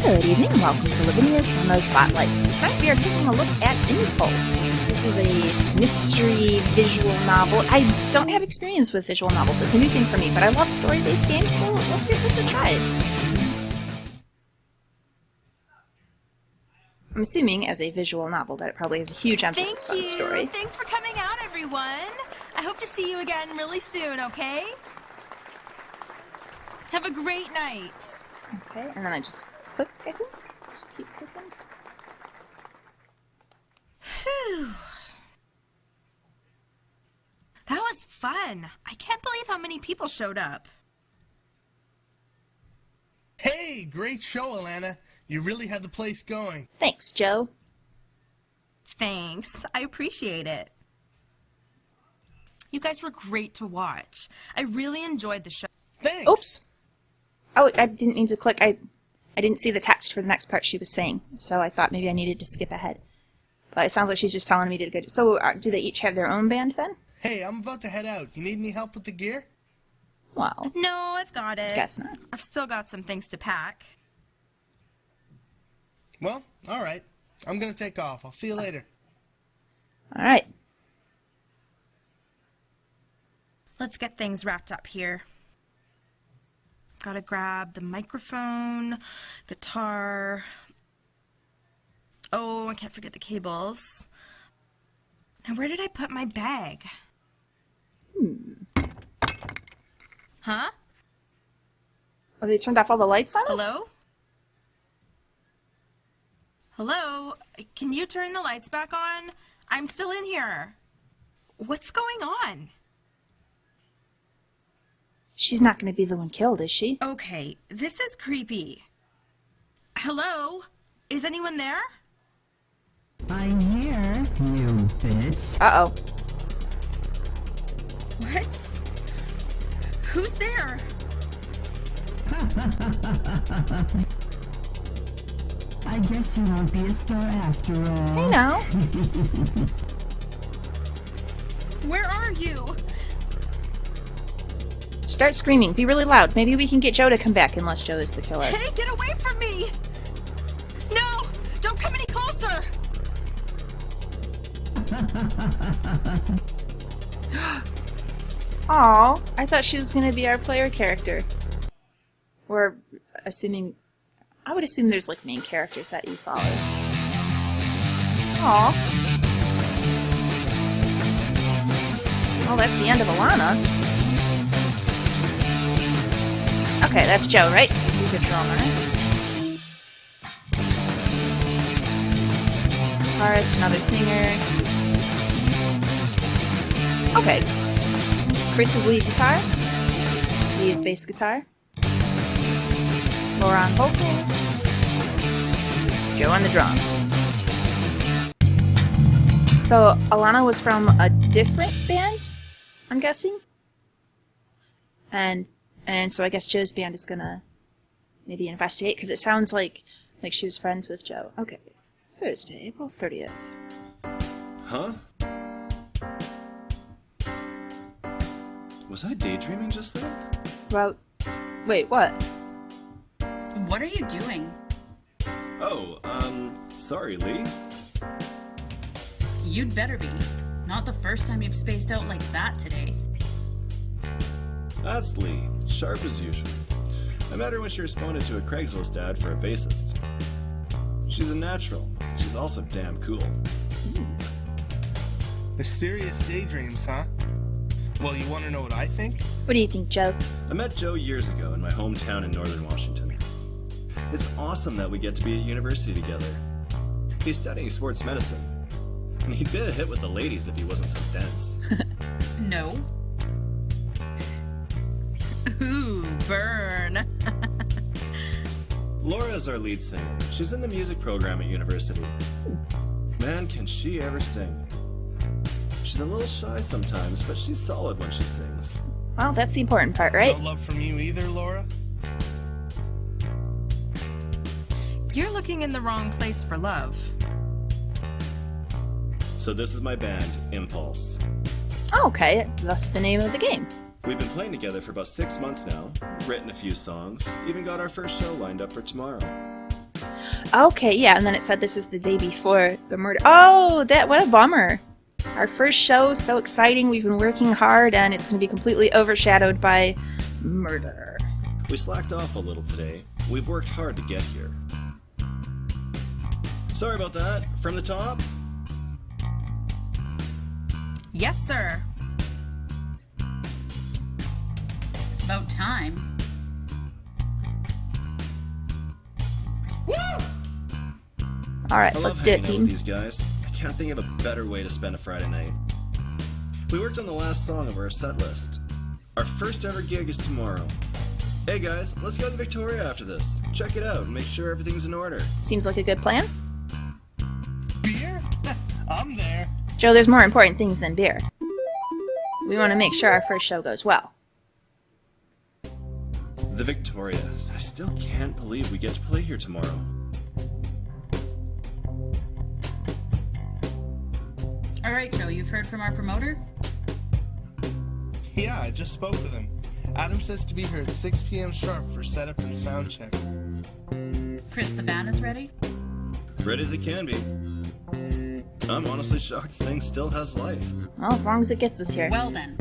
Good evening, welcome to Lavinia's Demo Spotlight. Tonight we are taking a look at Impulse. This is a mystery visual novel. I don't have experience with visual novels, it's a new thing for me, but I love story-based games, so let's give this a try. I'm assuming, as a visual novel, that it probably has a huge emphasis on the story. Thanks for coming out, everyone. I hope to see you again really soon, okay? Have a great night. Okay, and then I just click, I think. Just keep clicking. Phew. That was fun. I can't believe how many people showed up. Hey, great show, Alana. You really had the place going. Thanks, Joe. Thanks. I appreciate it. You guys were great to watch. I really enjoyed the show. Thanks. Oops! Oh, I didn't mean to click. I didn't see the text for the next part she was saying, so I thought maybe I needed to skip ahead. But it sounds like she's just telling me to go. So, do they each have their own band then? Hey, I'm about to head out. You need any help with the gear? Well, No, I've got it. guess not. I've still got some things to pack. Well, all right. I'm going to take off. I'll see you later. Alright. Let's get things wrapped up here. Gotta grab the microphone, guitar. Oh, I can't forget the cables. Now, where did I put my bag? Huh? Oh, they turned off all the lights on us? Hello? Hello? Can you turn the lights back on? I'm still in here. What's going on? She's not going to be the one killed, is she? Okay, this is creepy. Hello? Is anyone there? I'm here, you bitch. Uh-oh. What? Who's there? I guess you won't be a star after all. Hey now. Where are you? Start screaming. Be really loud. Maybe we can get Joe to come back unless Joe is the killer. Hey, get away from me! No! Don't come any closer! Aw, I thought she was going to be our player character. Or, assuming... I would assume there's, like, main characters that you follow. Aw. Oh, that's the end of Alana. Okay, that's Joe, right? So he's a drummer. Guitarist, another singer. Okay. Chris is lead guitar. He is bass guitar. Laura on vocals. Joe on the drums. So, Alana was from a different band, I'm guessing? And so I guess Joe's band is gonna maybe investigate, because it sounds like she was friends with Joe. Okay. Thursday, April 30th. Huh? Was I daydreaming just then? Well, wait, what? What are you doing? Oh, sorry, Lee. You'd better be. Not the first time you've spaced out like that today. That's Lee, sharp as usual. I met her when she responded to a Craigslist ad for a bassist. She's a natural. She's also damn cool. Mysterious daydreams, huh? Well, you want to know what I think? What do you think, Joe? I met Joe years ago in my hometown in northern Washington. It's awesome that we get to be at university together. He's studying sports medicine. And he'd be a hit with the ladies if he wasn't so dense. No. Ooh, burn. Laura's our lead singer. She's in the music program at university. Man, can she ever sing. She's a little shy sometimes, but she's solid when she sings. Well, that's the important part, right? No love from you either, Laura? You're looking in the wrong place for love. So this is my band, Impulse. Oh, okay, thus the name of the game. We've been playing together for about 6 months now, written a few songs, even got our first show lined up for tomorrow. Okay, yeah, and then it said this is the day before the murder. Oh, what a bummer. Our first show, so exciting, we've been working hard, and it's going to be completely overshadowed by murder. We slacked off a little today. We've worked hard to get here. Sorry about that. From the top? Yes, sir. About time. Alright, I let's love do it, hanging out with team. these guys. I can't think of a better way to spend a Friday night. We worked on the last song of our set list. Our first ever gig is tomorrow. Hey guys, let's go to Victoria after this. Check it out and make sure everything's in order. Seems like a good plan. Beer? I'm there. Joe, there's more important things than beer. We want to make sure our first show goes well. The Victoria. I still can't believe we get to play here tomorrow. Alright, Joe, you've heard from our promoter? Yeah, I just spoke with him. Adam says to be here at 6 p.m. sharp for setup and sound check. Chris, the band is ready? Ready as it can be. I'm honestly shocked the thing still has life. Well, as long as it gets us here. Well then.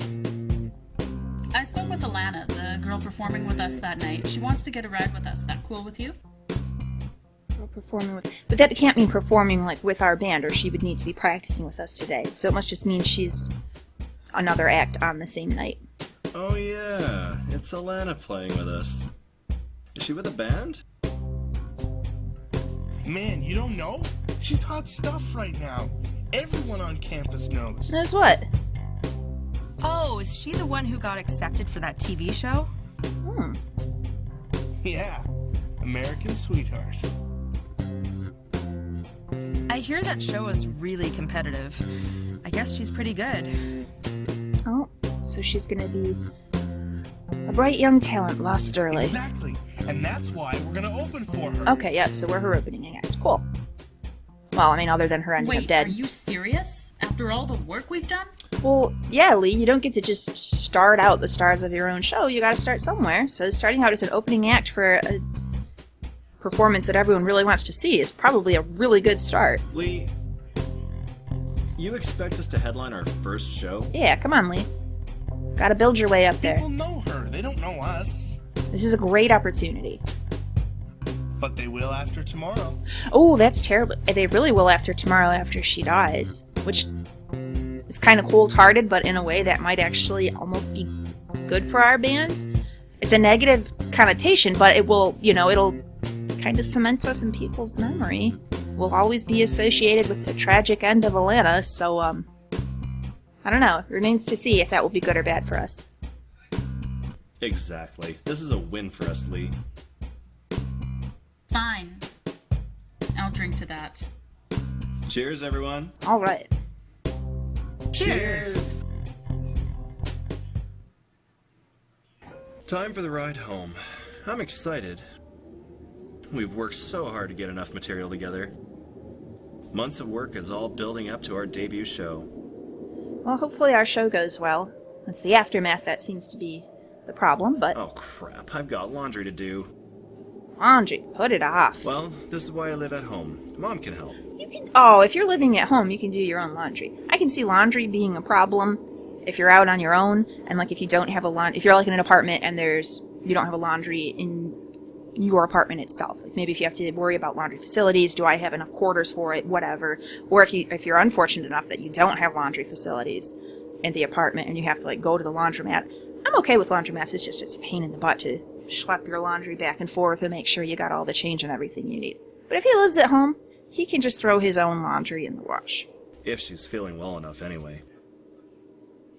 I spoke with Alana, the girl performing with us that night. She wants to get a ride with us. That cool with you? We're performing with... But that can't mean performing, like, with our band, or she would need to be practicing with us today. So it must just mean she's another act on the same night. Oh yeah, it's Alana playing with us. Is she with a band? Man, you don't know? She's hot stuff right now. Everyone on campus knows. Knows what? Oh, is she the one who got accepted for that TV show? Yeah, American Sweetheart. I hear that show is really competitive. I guess she's pretty good. Oh, so she's gonna be a bright young talent lost early. Exactly, and that's why we're gonna open for her. Okay, yep, so we're her opening act. Cool. Well, I mean, other than her ending up Wait, dead. are you serious? After all the work we've done? Well, yeah, Lee, you don't get to just start out the stars of your own show. You gotta start somewhere. So starting out as an opening act for a performance that everyone really wants to see is probably a really good start. Lee, you expect us to headline our first show? Yeah, come on, Lee. Gotta build your way up there. People know her, they don't know us. This is a great opportunity. But they will after tomorrow. Oh, that's terrible. They really will after tomorrow after she dies. Which is kind of cold-hearted, but in a way that might actually almost be good for our band. It's a negative connotation, but it will, it'll kind of cement us in people's memory. We'll always be associated with the tragic end of Alana, so, I don't know. It remains to see if that will be good or bad for us. Exactly. This is a win for us, Lee. Fine. I'll drink to that. Cheers, everyone. All right. Cheers! Time for the ride home. I'm excited. We've worked so hard to get enough material together. Months of work is all building up to our debut show. Well, hopefully our show goes well. It's the aftermath that seems to be the problem, but Oh crap, I've got laundry to do. laundry, put it off. Well, this is why I live at home. Mom can help. You can. Oh, if you're living at home, you can do your own laundry. I can see laundry being a problem if you're out on your own, and like if you don't have a if you're like in an apartment and you don't have a laundry in your apartment itself. Like maybe if you have to worry about laundry facilities, do I have enough quarters for it, whatever. Or if you're unfortunate enough that you don't have laundry facilities in the apartment and you have to like go to the laundromat. I'm okay with laundromats. It's a pain in the butt to schlep your laundry back and forth and make sure you got all the change and everything you need. But if he lives at home, he can just throw his own laundry in the wash. If she's feeling well enough anyway.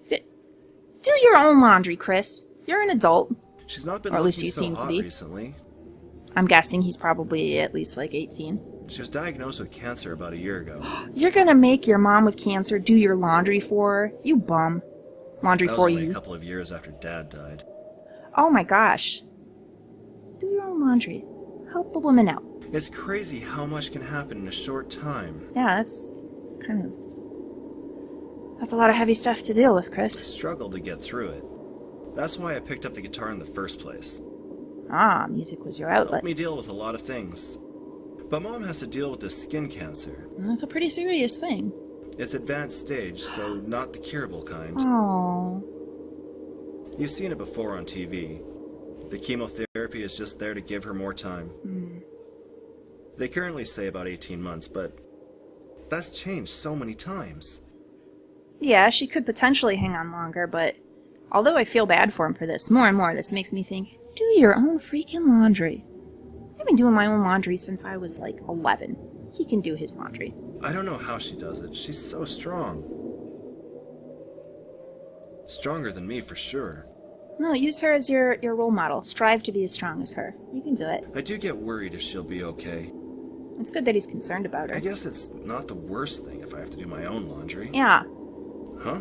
Do your own laundry, Chris. You're an adult. She's not been Or at least looking you so seem to hot be. recently. I'm guessing he's probably at least like 18. She was diagnosed with cancer about a year ago. You're gonna make your mom with cancer do your laundry for her? You bum. Laundry That was for only you. a couple of years after Dad died. Oh my gosh. Do your own laundry. Help the woman out. It's crazy how much can happen in a short time. Yeah, that's a lot of heavy stuff to deal with, I Chris. struggled to get through it. That's why I picked up the guitar in the first place. Ah, music was your It outlet. helped me deal with a lot of things. But Mom has to deal with this skin cancer. That's a pretty serious thing. It's advanced stage, so not the curable kind. Oh. You've seen it before on TV. The chemotherapy is just there to give her more time. They currently say about 18 months, but that's changed so many times. Yeah, she could potentially hang on longer, but although I feel bad for him for this, more and more this makes me think, do your own freaking laundry. I've been doing my own laundry since I was like 11. He can do his laundry. I don't know how she does it. She's so strong. Stronger than me for sure. No, use her as your role model. Strive to be as strong as her. You can do it. I do get worried if she'll be okay. It's good that he's concerned about her. I guess it's not the worst thing if I have to do my own laundry. Yeah. Huh?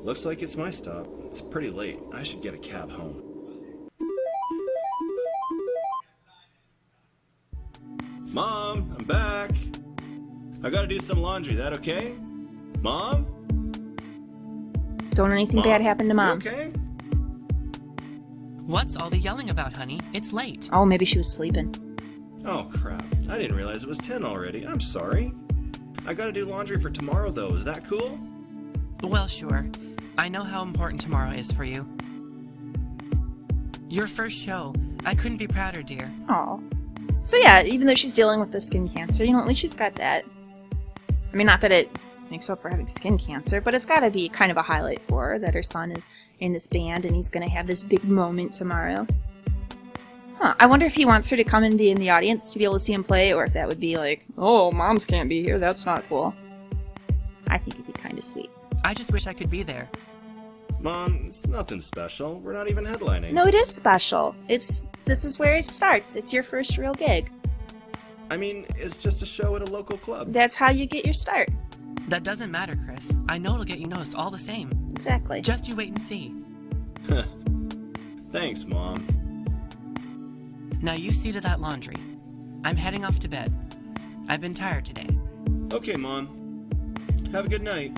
Looks like it's my stop. It's pretty late. I should get a cab home. Mom, I'm back. I gotta do some laundry. That okay? Mom? Don't anything bad happen to You Mom. okay? What's all the yelling about, honey? It's late. Oh, maybe she was sleeping. Oh, crap. I didn't realize it was 10 already. I'm sorry. I gotta do laundry for tomorrow, though. Is that cool? Well, sure. I know how important tomorrow is for you. Your first show. I couldn't be prouder, dear. Aw. So yeah, even though she's dealing with the skin cancer, at least she's got that. I mean, not that it makes up for having skin cancer, but it's gotta be kind of a highlight for her that her son is in this band and he's gonna have this big moment tomorrow. Huh, I wonder if he wants her to come and be in the audience to be able to see him play, or if that would be like, oh, Moms can't be here, that's not cool. I think it'd be kind of sweet. I just wish I could be there. Mom, it's nothing special. We're not even headlining. No, it is special. This is where it starts. It's your first real gig. I mean, it's just a show at a local club. That's how you get your start. That doesn't matter, Chris. I know it'll get you noticed all the same. Exactly. Just you wait and see. Thanks, Mom. Now you see to that laundry. I'm heading off to bed. I've been tired today. Okay, Mom. Have a good night.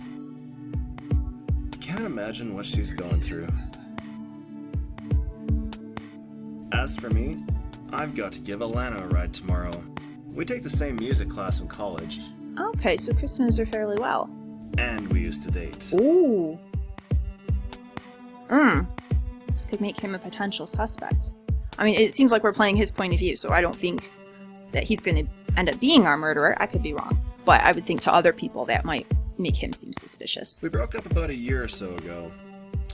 Can't imagine what she's going through. As for me, I've got to give Alana a ride tomorrow. We take the same music class in college. Okay, so Chris knows her fairly well. And we used to date. Ooh. This could make him a potential suspect. I mean, it seems like we're playing his point of view, so I don't think that he's going to end up being our murderer. I could be wrong. But I would think to other people that might make him seem suspicious. We broke up about a year or so ago.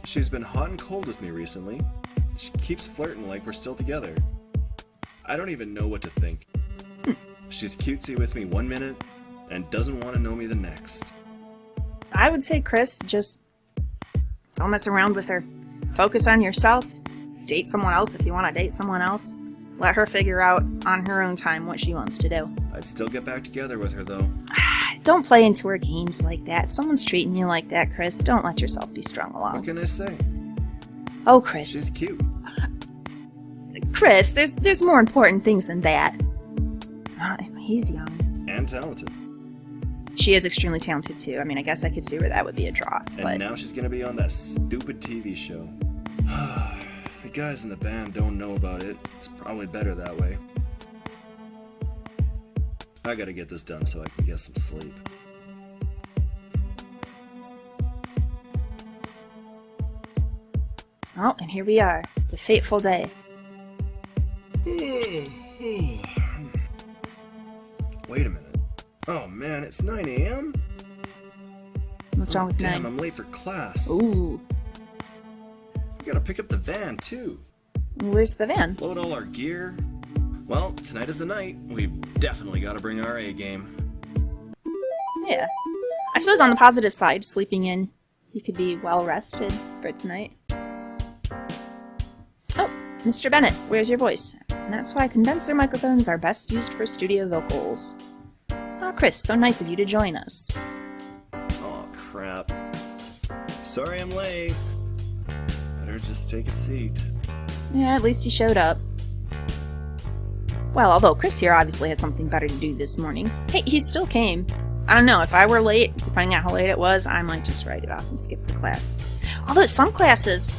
She's been hot and cold with me recently. She keeps flirting like we're still together. I don't even know what to think. She's cutesy with me one minute and doesn't want to know me the next. I would say, Chris, just don't mess around with her. Focus on yourself. Date someone else if you want to date someone else. Let her figure out on her own time what she wants to do. I'd still get back together with her, though. Don't play into her games like that. If someone's treating you like that, Chris, don't let yourself be strung What along. can I say? Oh, Chris. She's cute. Chris, there's more important things than that. He's young. And talented. She is extremely talented, too. I mean, I guess I could see where that would be a draw. And But now she's gonna be on that stupid TV show. The guys in the band don't know about it. It's probably better that way. I gotta get this done so I can get some sleep. Oh, and here we are. The fateful day. Wait a minute. Oh man, it's 9 a.m.? What's wrong with Damn, 9? I'm late for class. Ooh. We gotta pick up the van, too. Where's the van? Load all our gear. Well, tonight is the night. We've definitely gotta bring our A game. Yeah. I suppose on the positive side, sleeping in, you could be well rested for tonight. Oh, Mr. Bennett, where's your voice? And that's why condenser microphones are best used for studio vocals. Oh, Chris, so nice of you to join us. Oh, crap. Sorry I'm late. Better just take a seat. Yeah, at least he showed up. Well, although Chris here obviously had something better to do this morning. Hey, he still came. I don't know, if I were late, depending on how late it was, I might just write it off and skip the class. Although some classes,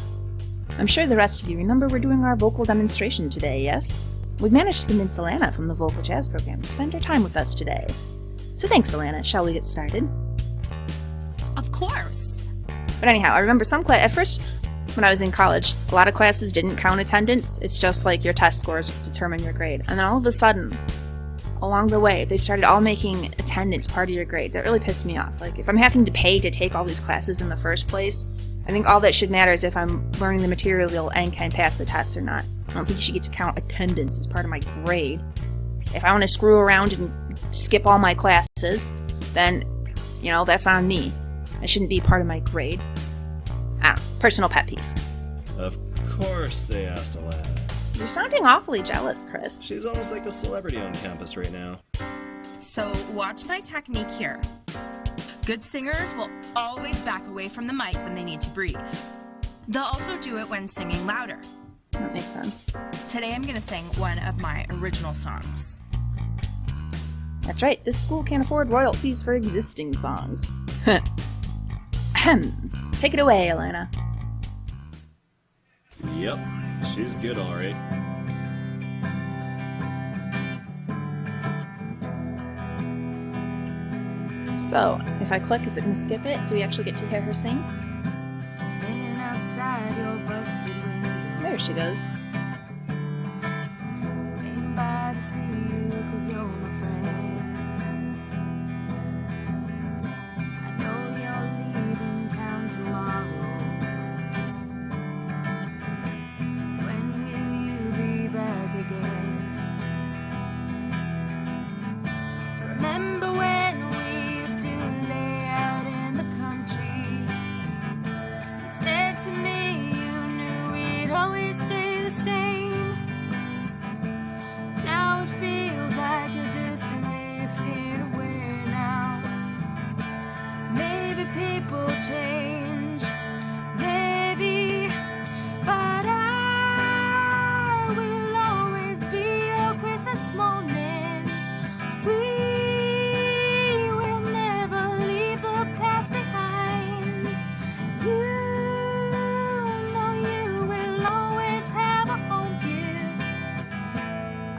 I'm sure the rest of you remember we're doing our vocal demonstration today, yes? we managed to convince Alana from the vocal jazz program to spend her time with us today. So thanks, Alana. Shall we get started? Of course. But anyhow, I remember at first, when I was in college, a lot of classes didn't count attendance. It's just like your test scores determine your grade. And then all of a sudden, along the way, they started all making attendance part of your grade. That really pissed me off. Like, if I'm having to pay to take all these classes in the first place, I think all that should matter is if I'm learning the material and can pass the test or not. I don't think you should get to count attendance as part of my grade. If I want to screw around and skip all my classes, then, that's on me. That shouldn't be part of my grade. Personal pet peeve. Of course they asked Alana. You're sounding awfully jealous, Chris. She's almost like a celebrity on campus right now. So watch my technique here. Good singers will always back away from the mic when they need to breathe. They'll also do it when singing louder. That makes sense. Today I'm going to sing one of my original songs. That's right, this school can't afford royalties for existing songs. Take it away, Alana. Yep, she's good, alright. So, if I click, is it going to skip it? Do we actually get to hear her sing? Standing outside your busted window, There she goes. waiting by to see you 'cause you're my friend. I know you're leaving town tomorrow. When will you be back again? Remember when we used to lay out in the country? You said to me you knew we'd always stay the same. Now it feels like you're just drifting away now. Maybe people change, maybe, but I will always be your Christmas morning. We will never leave the past behind. You know you will always have a home here.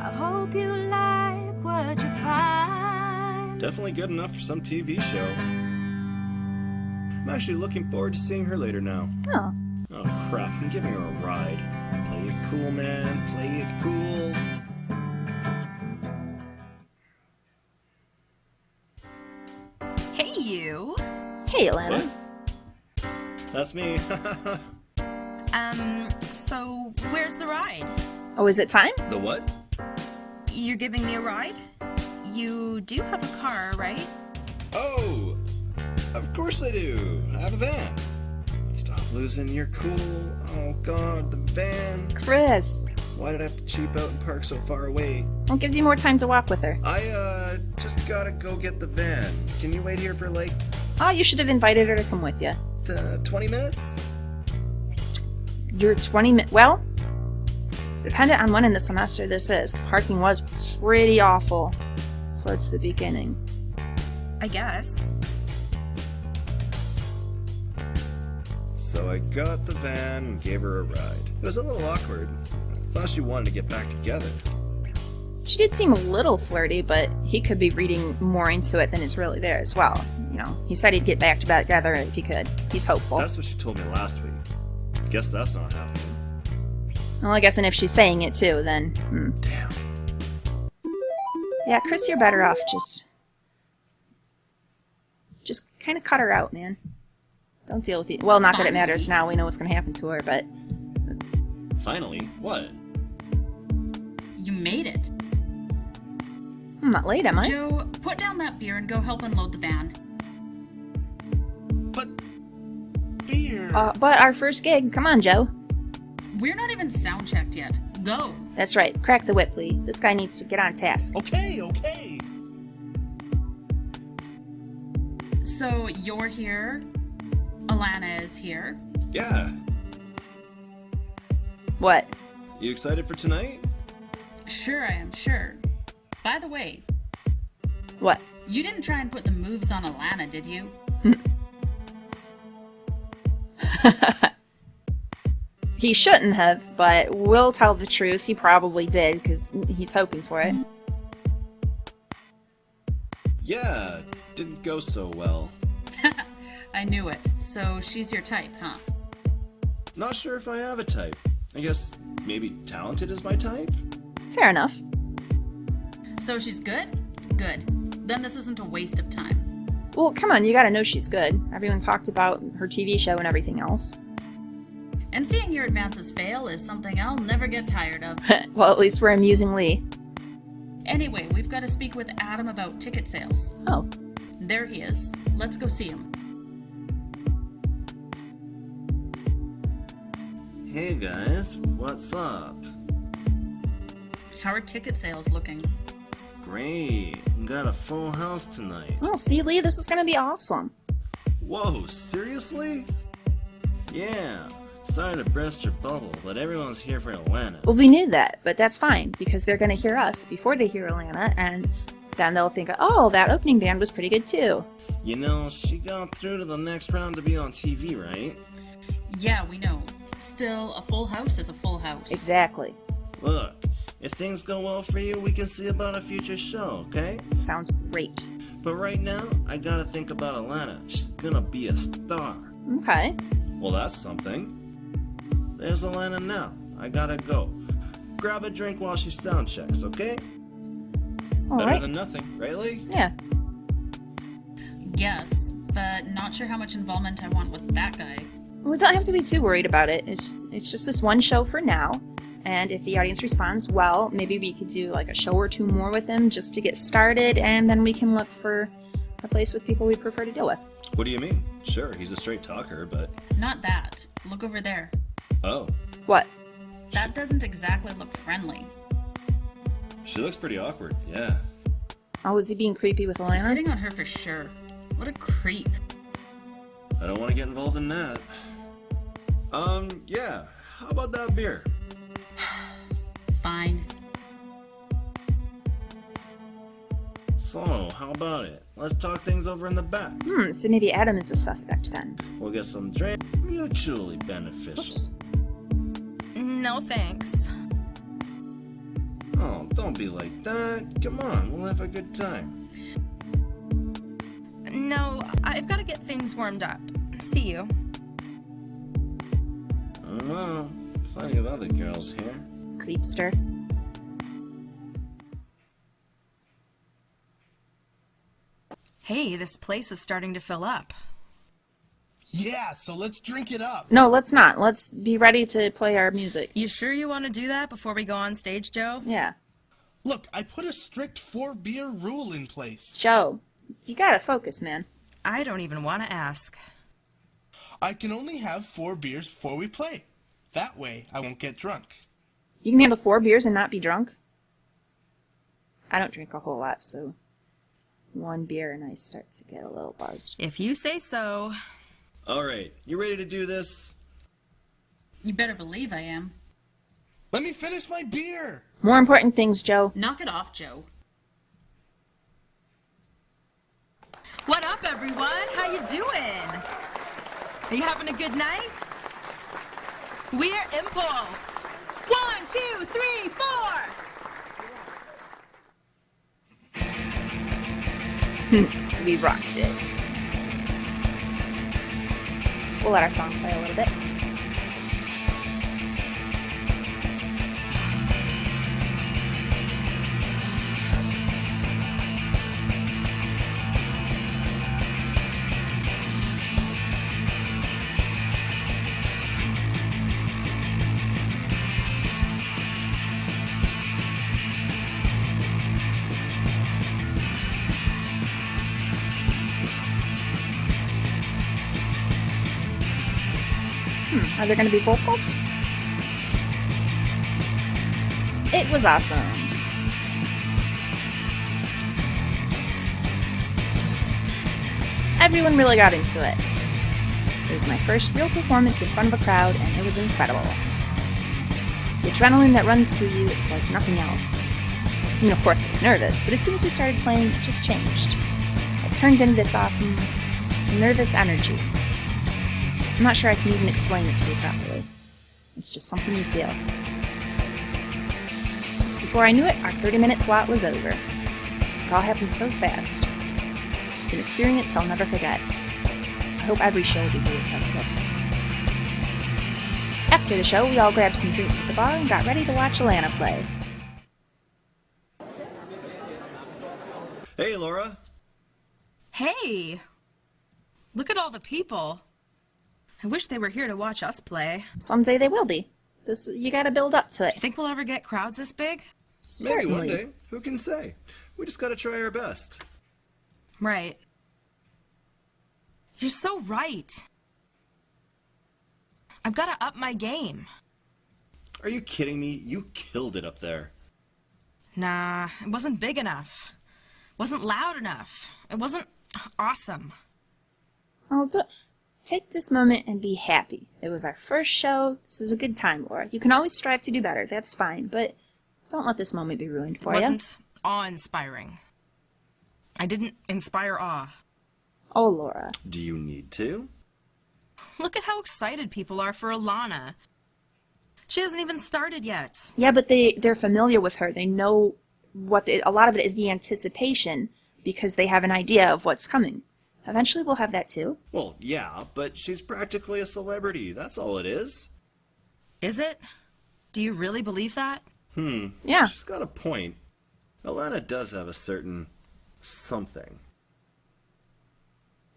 I hope you like what you find. Definitely good enough for some TV show. I'm actually looking forward to seeing her later now. Oh, Oh crap, I'm giving her a ride. Play it cool, man. Play it cool. Hey, you. hey, Alana. What? That's me. So where's the ride? Oh, is it time? The what? You're giving me a ride? You do have a car, right? Oh! Of course I do. I have a van. Stop losing your cool. Oh god, the van. Chris. Why did I have to cheap out and park so far away? Well, it gives you more time to walk with her. I, just gotta go get the van. Can you wait here for, like, Oh, you should have invited her to come with you. 20 minutes? You're 20 minutes. Well, dependent on when in the semester this is. Parking was pretty awful. So it's the beginning. I guess. So I got the van and gave her a ride. It was a little awkward. I thought she wanted to get back together. She did seem a little flirty, but he could be reading more into it than is really there as well. He said he'd get back together if he could. He's hopeful. That's what she told me last week. Guess that's not happening. Well, I guess, and if she's saying it too, then... Damn. Yeah, Chris, you're better off just kind of cut her out, man. Don't deal with it. Well, not that it matters now. We know what's going to happen to her, but... Finally? What? You made it. I'm not late, am I? Joe, put down that beer and go help unload the van. But beer. But our first gig. Come on, Joe. We're not even sound checked yet. Go. That's right. Crack the whip, Lee. This guy needs to get on task. Okay. So you're here. Alana is here. Yeah. What? You excited for tonight? Sure, I am sure. By the way, What? you didn't try and put the moves on Alana, did you? He shouldn't have, but we'll tell the truth. He probably did, because he's hoping for it. Yeah, didn't go so well. I knew it. So she's your type, huh? Not sure if I have a type. I guess maybe talented is my type? Fair enough. So she's good? Good. Then this isn't a waste of time. Well, come on, you gotta know she's good. Everyone talked about her TV show and everything else. And seeing your advances fail is something I'll never get tired of. Well, at least we're amusing Lee. Anyway, we've got to speak with Adam about ticket sales. Oh. There he is. Let's go see him. Hey guys, what's up? How are ticket sales looking? Great, got a full house tonight. Oh, see, Lee, this is gonna be awesome. Whoa, seriously? Yeah, sorry to burst your bubble, but everyone's here for Atlanta. Well, we knew that, but that's fine, because they're gonna hear us before they hear Atlanta, and then they'll think, oh, that opening band was pretty good too. You know, she got through to the next round to be on TV, right? Yeah, we know. Still, a full house is a full house. Exactly. Look, if things go well for you, we can see about a future show, okay? Sounds great. But right now, I gotta think about Atlanta. She's gonna be a star. Okay. Well, that's something. There's Atlanta now. I gotta go. Grab a drink while she sound checks, okay? Better Alright. than nothing, right, Lee? Yeah. Yes, but not sure how much involvement I want with that guy. We don't have to be too worried about it. It's just this one show for now. And if the audience responds well, maybe we could do like a show or two more with him just to get started, and then we can look for a place with people we prefer to deal with. What do you mean? Sure, he's a straight talker, but... Not that. Look over there. Oh, What? That doesn't exactly look friendly. she looks pretty awkward, yeah. Oh, is he being creepy with He's Atlanta? hitting on her for sure. What a creep. I don't want to get involved in that. Yeah. How about that beer? Fine. So, how about it? Let's talk things over in the back. So maybe Adam is a suspect then. We'll get some drink. Mutually beneficial. Oops. No thanks. Oh, don't be like that. Come on, we'll have a good time. No, I've got to get things warmed up. See you. I don't know. Plenty of other girls here. Creepster. Hey, this place is starting to fill up. Yeah, so let's drink it up. No, let's not. Let's be ready to play our music. You sure you want to do that before we go on stage, Joe? Yeah. Look, I put a strict 4-beer rule in place. Joe, you gotta focus, man. I don't even want to ask. I can only have 4 beers before we play. That way, I won't get drunk. You can handle 4 beers and not be drunk? I don't drink a whole lot, so 1 beer and I start to get a little buzzed. If you say so. Alright, you ready to do this? You better believe I am. Let me finish my beer. More important things, Joe. Knock it off, Joe. What up, everyone? How you doing? Are you having a good night? We're Impulse. 1, 2, 3, 4. We rocked it. We'll let our song play a little bit. Are there going to be vocals? It was awesome. Everyone really got into it. It was my first real performance in front of a crowd, and it was incredible. The adrenaline that runs through you, it's like nothing else. I mean, of course I was nervous, but as soon as we started playing, it just changed. It turned into this awesome, nervous energy. I'm not sure I can even explain it to you properly. It's just something you feel. Before I knew it, our 30-minute slot was over. It all happened so fast. It's an experience I'll never forget. I hope every show we do is like this. After the show, we all grabbed some drinks at the bar and got ready to watch Alana play. Hey, Laura. Hey! Look at all the people. I wish they were here to watch us play. Someday they will be. You gotta build up to it. You think we'll ever get crowds this big? Certainly. Maybe one day. Who can say? We just gotta try our best. Right. You're so right. I've gotta up my game. Are you kidding me? You killed it up there. Nah, it wasn't big enough. Wasn't loud enough. It wasn't awesome. Oh, take this moment and be happy. It was our first show. This is a good time, Laura. You can always strive to do better. That's fine, but don't let this moment be ruined for It you. wasn't awe-inspiring. I didn't inspire awe. Oh, Laura. Do you need to? Look at how excited people are for Alana. She hasn't even started yet. Yeah, but they're familiar with her. They know a lot of it is the anticipation because they have an idea of what's coming. Eventually we'll have that too. Well, yeah, but she's practically a celebrity. That's all it is. Is it? Do you really believe that? Yeah. She's got a point. Alana does have a certain something.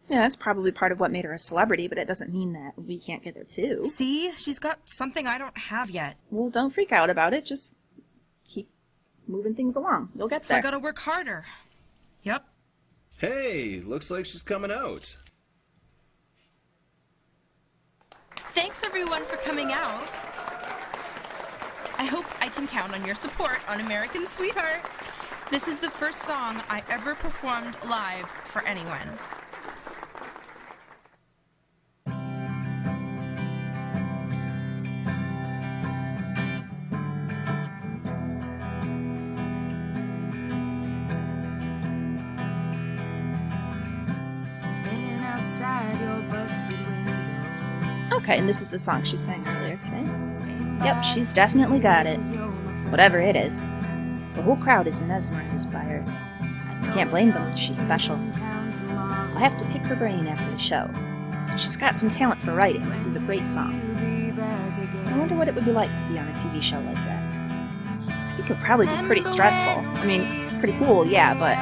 Yeah, that's probably part of what made her a celebrity, but it doesn't mean that we can't get there too. See? She's got something I don't have yet. Well, don't freak out about it. Just keep moving things along. You'll get So there. I gotta work harder. Yep. Hey, looks like she's coming out. Thanks everyone for coming out. I hope I can count on your support on American Sweetheart. This is the first song I ever performed live for anyone. Standing outside your busted window. Okay, and this is the song she sang earlier today. Yep, she's definitely got it. Whatever it is. The whole crowd is mesmerized by her. Can't blame them, she's special. I'll have to pick her brain after the show. She's got some talent for writing. This is a great song. I wonder what it would be like to be on a TV show like that. I think it would probably be pretty stressful. I mean, pretty cool, yeah, but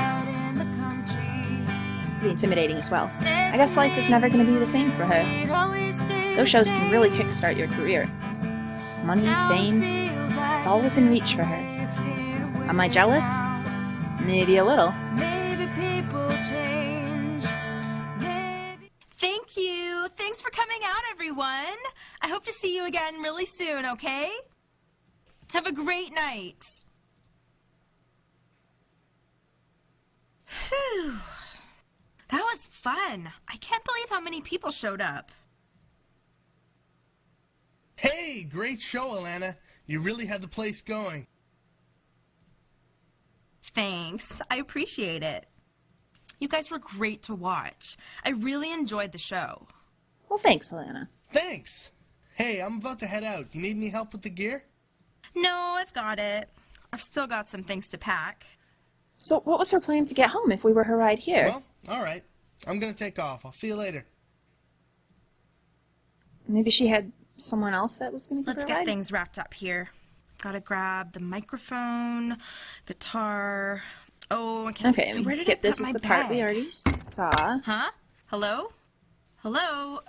pretty intimidating as well. I guess life is never going to be the same for her. Those shows can really kickstart your career. Money, fame, it's all within reach for her. Am I jealous? Maybe a little. Thank you. Thanks for coming out, everyone. I hope to see you again really soon, okay? Have a great night. Phew. That was fun. I can't believe how many people showed up. Hey, great show, Alana. You really have the place going. Thanks. I appreciate it. You guys were great to watch. I really enjoyed the show. Well, thanks, Alana. Thanks. Hey, I'm about to head out. You need any help with the gear? No, I've got it. I've still got some things to pack. So, what was her plan to get home if we were her ride here? Well, all right. I'm going to take off. I'll see you later. Maybe she had someone else that was going to give Let's her a get ride? things wrapped up here. Gotta grab the microphone, guitar. Oh, I can't. Okay, we where can did skip I this. put Is my the part we bag? already saw. Huh? Hello? Hello?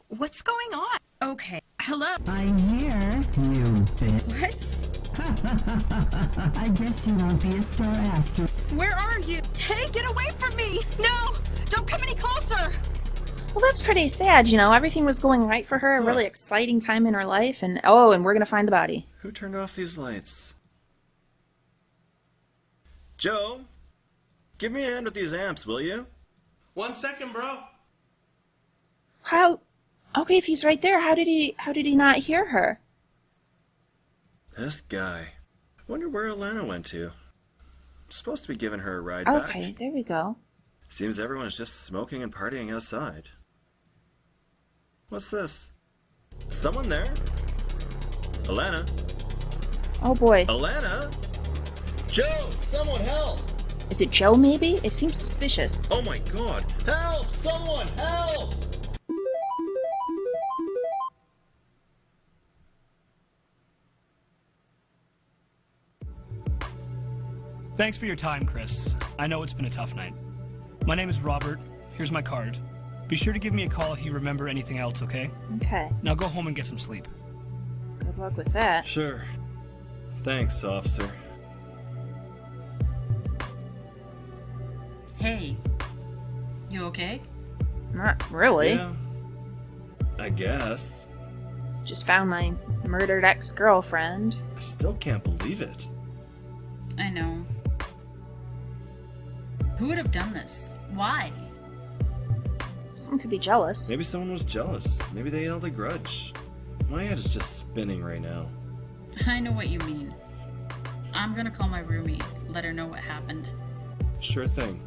What's going on? Okay. Hello? I'm here, you bitch. What? I guess you won't be a star after. Where are you? Hey, get away from me! No! Don't come any closer! Well, that's pretty sad, you know. Everything was going right for her, a really exciting time in her life, and we're going to find the body. Who turned off these lights? Joe, give me a hand with these amps, will you? 1 second, bro. How? Okay, if he's right there, how did he not hear her? This guy. Wonder where Alana went to. I'm supposed to be giving her a ride Okay, back. there we go. Seems everyone's just smoking and partying outside. What's this? Someone there? Alana? Oh boy. Alana? Joe! Someone help! Is it Joe, maybe? It seems suspicious. Oh my god! Help! Someone help! Thanks for your time, Chris. I know it's been a tough night. My name is Robert. Here's my card. Be sure to give me a call if you remember anything else, okay? Okay. Now go home and get some sleep. Good luck with that. Sure. Thanks, officer. Hey, you okay? Not really. Yeah. I guess. Just found my murdered ex-girlfriend. I still can't believe it. I know. Who would have done this? Why? Someone could be jealous. Maybe someone was jealous. Maybe they held a grudge. My head is just spinning right now. I know what you mean. I'm gonna call my roomie, let her know what happened. Sure thing.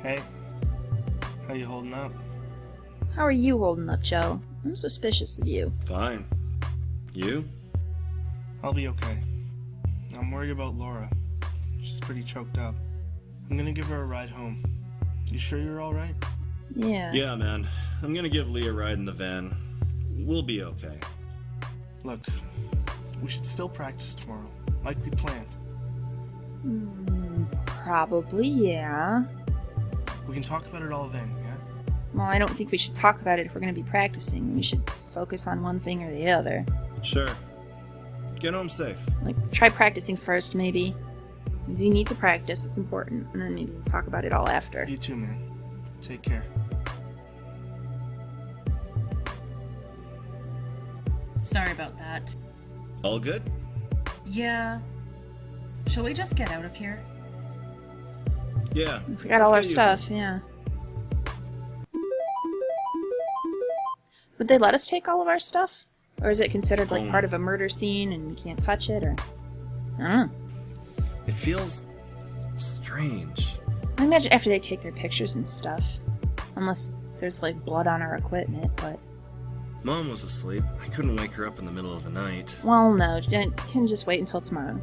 Hey, how you holding up? How are you holding up, Joe? I'm suspicious of you. Fine. You? I'll be okay. I'm worried about Laura. She's pretty choked up. I'm gonna give her a ride home. You sure you're alright? Yeah. Yeah, man. I'm gonna give Lee a ride in the van. We'll be okay. Look, we should still practice tomorrow, like we planned. Probably, yeah. We can talk about it all then, yeah? Well, I don't think we should talk about it if we're going to be practicing. We should focus on one thing or the other. Sure. Get home safe. Like, try practicing first, maybe. Because you need to practice, it's important. And then maybe we'll talk about it all after. You too, man. Take care. Sorry about that. All good? Yeah. Shall we just get out of here? Yeah. We forgot all our stuff, yeah. Would they let us take all of our stuff? Or is it considered like part of a murder scene and you can't touch it, or... I don't know. It feels strange. I imagine after they take their pictures and stuff. Unless there's like blood on our equipment, but... Mom was asleep. I couldn't wake her up in the middle of the night. Well, no, you can just wait until tomorrow.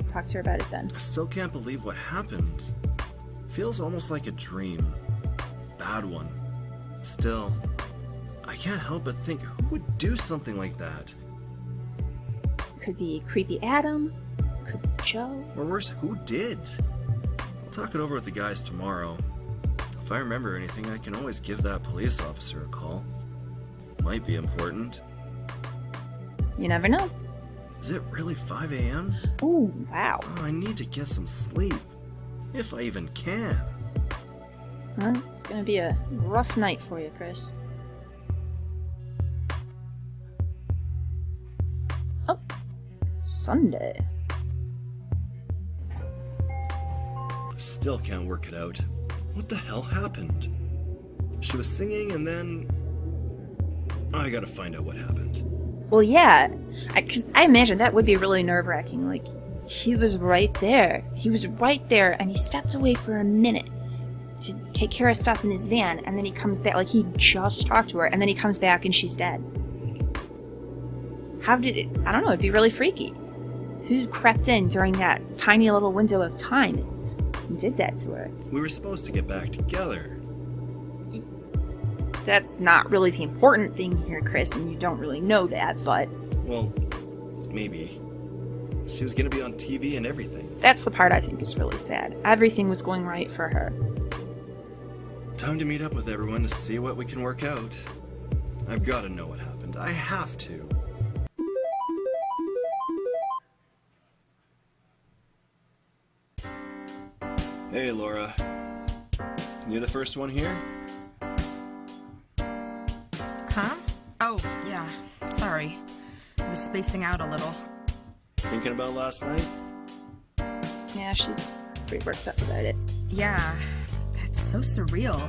Talk to her about it then. I still can't believe what happened. Feels almost like a dream. Bad one. Still, I can't help but think, who would do something like that? Could be Creepy Adam. Could be Joe. Or worse, who did? I'll talk it over with the guys tomorrow. If I remember anything, I can always give that police officer a call. Might be important. You never know. Is it really 5 a.m.? Ooh, wow. Oh, I need to get some sleep. If I even can. Well, it's gonna be a rough night for you, Chris. Oh, Sunday. Still can't work it out. What the hell happened? She was singing and then... I gotta find out what happened. Well, yeah, because I imagine that would be really nerve-wracking. Like, he was right there. He was right there, and he stepped away for a minute to take care of stuff in his van, and then he comes back. Like, he just talked to her, and then he comes back, and she's dead. How did it... I don't know, it'd be really freaky. Who crept in during that tiny little window of time and did that to her? We were supposed to get back together. That's not really the important thing here, Chris, and you don't really know that, but... Well, maybe. She was gonna be on TV and everything. That's the part I think is really sad. Everything was going right for her. Time to meet up with everyone to see what we can work out. I've gotta know what happened. I have to. Hey, Laura. You the first one here? Huh? Oh, yeah. Sorry. I was spacing out a little. Thinking about last night? Yeah, she's pretty worked up about it. Yeah. It's so surreal.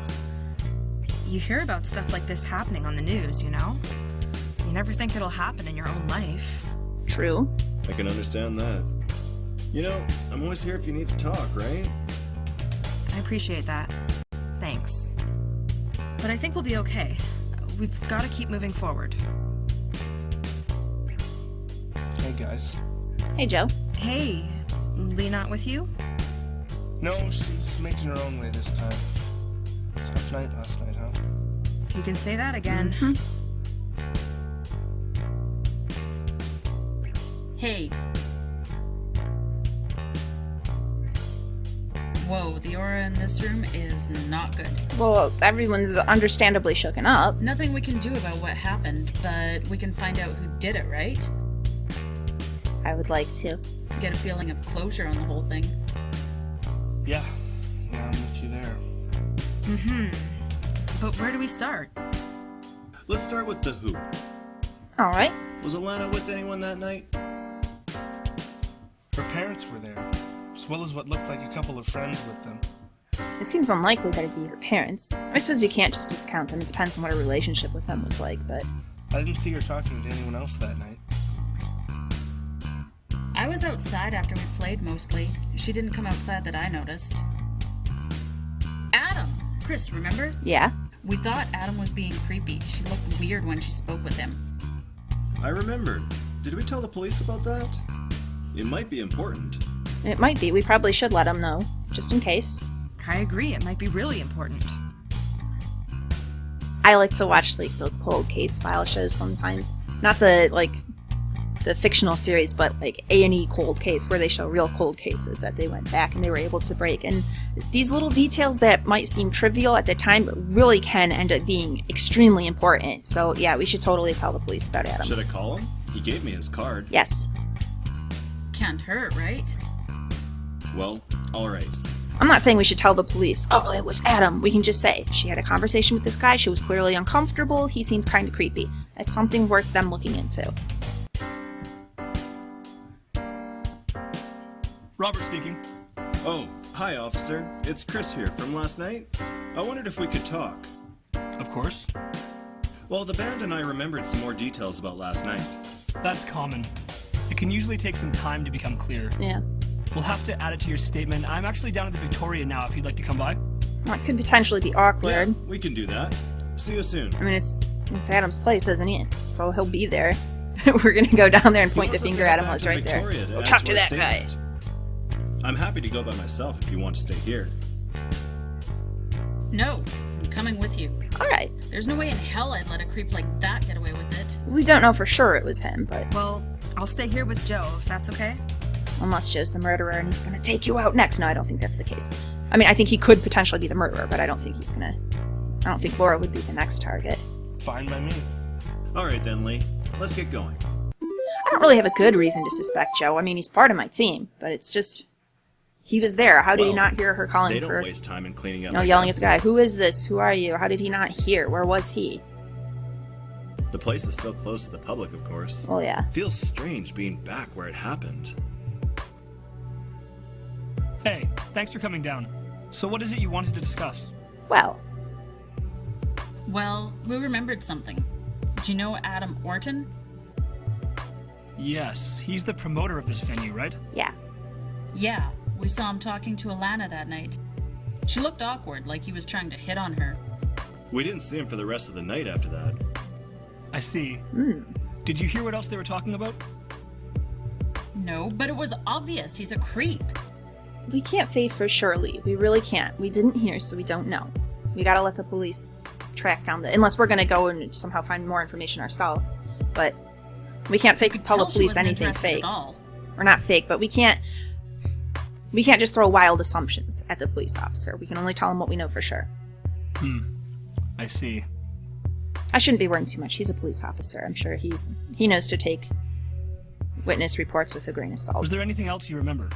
You hear about stuff like this happening on the news, you know? You never think it'll happen in your own life. True. I can understand that. You know, I'm always here if you need to talk, right? I appreciate that. Thanks. but I think we'll be okay. We've got to keep moving forward. Hey, guys. Hey, Joe. Hey, Lee not with you? No, she's making her own way this time. Tough night last night, huh? You can say that again. Hey. Whoa, the aura in this room is not good. Well, everyone's understandably shooken up. Nothing we can do about what happened, but we can find out who did it, right? I would like to. Get a feeling of closure on the whole thing. Yeah, I'm with you there. But where do we start? Let's start with the who. All right. Was Alana with anyone that night? Her parents were there, as well as what looked like a couple of friends with them. It seems unlikely that it'd be her parents. I suppose we can't just discount them. It depends on what her relationship with them was like, but... I didn't see her talking to anyone else that night. I was outside after we played mostly. She didn't come outside that I noticed. Adam! Chris, remember? Yeah. We thought Adam was being creepy. She looked weird when she spoke with him. I remembered. Did we tell the police about that? It might be important. It might be. We probably should let them know, just in case. I agree, it might be really important. I like to watch, like, those cold case file shows sometimes. Not the, like, the fictional series, but, like, A&E cold case, where they show real cold cases that they went back and they were able to break. And these little details that might seem trivial at the time, but really can end up being extremely important. So, yeah, we should totally tell the police about Adam. Should I call him? He gave me his card. Yes. Can't hurt, right? Well, alright. I'm not saying we should tell the police, oh, it was Adam. We can just say, she had a conversation with this guy, she was clearly uncomfortable, he seems kind of creepy. That's something worth them looking into. Robert speaking. Oh, hi, officer. It's Chris here from last night. I wondered if we could talk. Of course. Well, the band and I remembered some more details about last night. That's common. It can usually take some time to become clear. Yeah. We'll have to add it to your statement. I'm actually down at the Victoria now if you'd like to come by. Well, it could potentially be awkward. Yeah, we can do that. See you soon. I mean, it's Adam's place, isn't it? So he'll be there. We're gonna go down there and point the finger at him while it's right there. Go talk to that guy. I'm happy to go by myself if you want to stay here. No, I'm coming with you. Alright. There's no way in hell I'd let a creep like that get away with it. We don't know for sure it was him, but... Well, I'll stay here with Joe, if that's okay. Unless Joe's the murderer and he's gonna take you out next. No, I don't think that's the case. I mean, I think he could potentially be the murderer, but I don't think he's gonna... I don't think Laura would be the next target. Fine by me. Alright then, Lee. Let's get going. I don't really have a good reason to suspect Joe. I mean, he's part of my team, but it's just... He was there. How did he not hear her calling they for... don't waste time in cleaning up. No, yelling at the guy. Who is this? Who are you? How did he not hear? Where was he? The place is still closed to the public, of course. Well, yeah. Feels strange being back where it happened. Hey, thanks for coming down. So what is it you wanted to discuss? Well, We remembered something. Do you know Adam Orton? Yes, he's the promoter of this venue, right? yeah. Yeah, we saw him talking to Alana that night. She looked awkward, like he was trying to hit on her. We didn't see him for the rest of the night after that. I see. Did you hear what else they were talking about? No, but it was obvious he's a creep. We can't say for sure, Lee. We really can't. We didn't hear, so we don't know. We gotta let the police track down the... Unless we're gonna go and somehow find more information ourselves. But we can't tell the Tell she police wasn't anything interested fake. at all. Or not fake, but we can't just throw wild assumptions at the police officer. We can only tell him what we know for sure. I see. I shouldn't be worrying too much. He's a police officer. I'm sure he knows to take witness reports with a grain of salt. Was there anything else you remember?